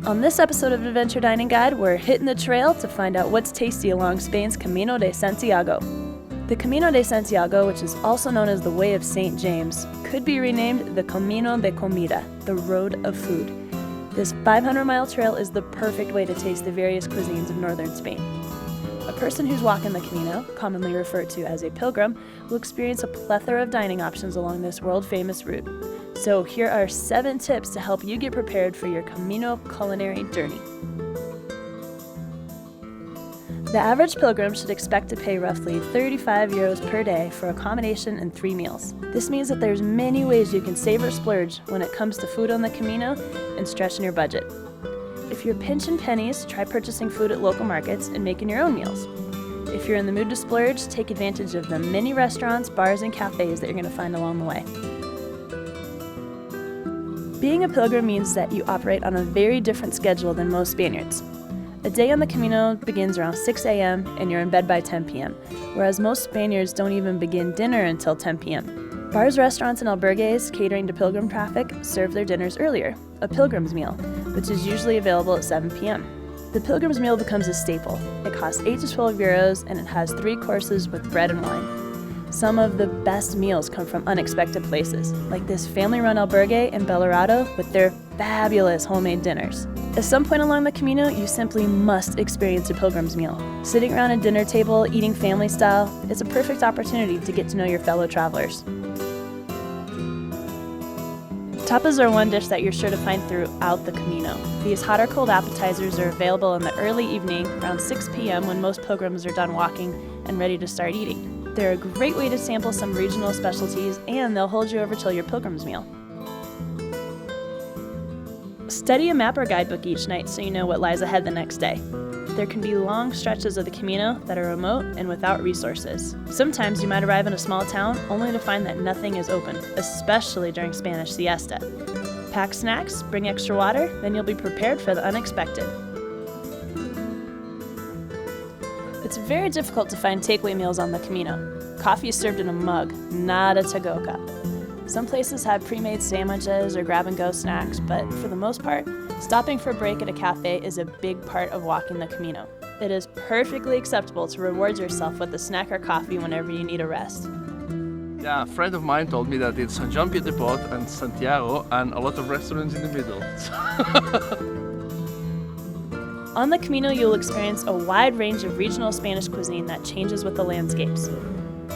On this episode of Adventure Dining Guide, we're hitting the trail to find out what's tasty along Spain's Camino de Santiago. The Camino de Santiago, which is also known as the Way of St. James, could be renamed the Camino de Comida, the Road of Food. This 500-mile trail is the perfect way to taste the various cuisines of northern Spain. A person who's walking the Camino, commonly referred to as a pilgrim, will experience a plethora of dining options along this world-famous route. So here are 7 tips to help you get prepared for your Camino culinary journey. The average pilgrim should expect to pay roughly 35 euros per day for accommodation and 3 meals. This means that there's many ways you can save or splurge when it comes to food on the Camino and stretching your budget. If you're pinching pennies, try purchasing food at local markets and making your own meals. If you're in the mood to splurge, take advantage of the many restaurants, bars, and cafes that you're going to find along the way. Being a pilgrim means that you operate on a very different schedule than most Spaniards. A day on the Camino begins around 6 a.m. and you're in bed by 10 p.m., whereas most Spaniards don't even begin dinner until 10 p.m. Bars, restaurants, and albergues catering to pilgrim traffic serve their dinners earlier, a pilgrim's meal, which is usually available at 7 p.m. The pilgrim's meal becomes a staple. It costs 8 to 12 euros and it has 3 courses with bread and wine. Some of the best meals come from unexpected places, like this family-run albergue in Belorado with their fabulous homemade dinners. At some point along the Camino, you simply must experience a pilgrim's meal. Sitting around a dinner table, eating family style, is a perfect opportunity to get to know your fellow travelers. Tapas are one dish that you're sure to find throughout the Camino. These hot or cold appetizers are available in the early evening, around 6 p.m. when most pilgrims are done walking and ready to start eating. They're a great way to sample some regional specialties, and they'll hold you over till your pilgrim's meal. Study a map or guidebook each night so you know what lies ahead the next day. There can be long stretches of the Camino that are remote and without resources. Sometimes you might arrive in a small town only to find that nothing is open, especially during Spanish siesta. Pack snacks, bring extra water, then you'll be prepared for the unexpected. It's very difficult to find takeaway meals on the Camino. Coffee is served in a mug, not a to-go cup. Some places have pre-made sandwiches or grab-and-go snacks, but for the most part, stopping for a break at a cafe is a big part of walking the Camino. It is perfectly acceptable to reward yourself with a snack or coffee whenever you need a rest. Yeah, a friend of mine told me that it's Jean-Pied-de-Port and Santiago and a lot of restaurants in the middle. On the Camino, you'll experience a wide range of regional Spanish cuisine that changes with the landscapes.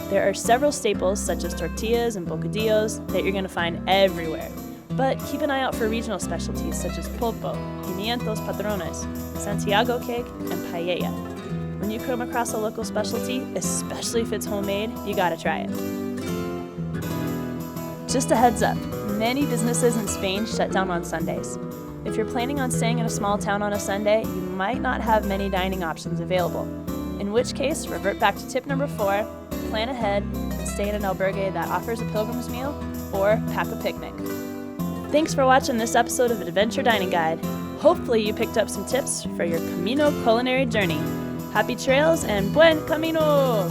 There are several staples such as tortillas and bocadillos that you're going to find everywhere. But keep an eye out for regional specialties such as pulpo, pimientos padrones, Santiago cake, and paella. When you come across a local specialty, especially if it's homemade, you gotta try it. Just a heads up, many businesses in Spain shut down on Sundays. If you're planning on staying in a small town on a Sunday, you might not have many dining options available. In which case, revert back to tip number 4, plan ahead and stay in an albergue that offers a pilgrim's meal or pack a picnic. Thanks for watching this episode of Adventure Dining Guide. Hopefully you picked up some tips for your Camino culinary journey. Happy trails and buen camino!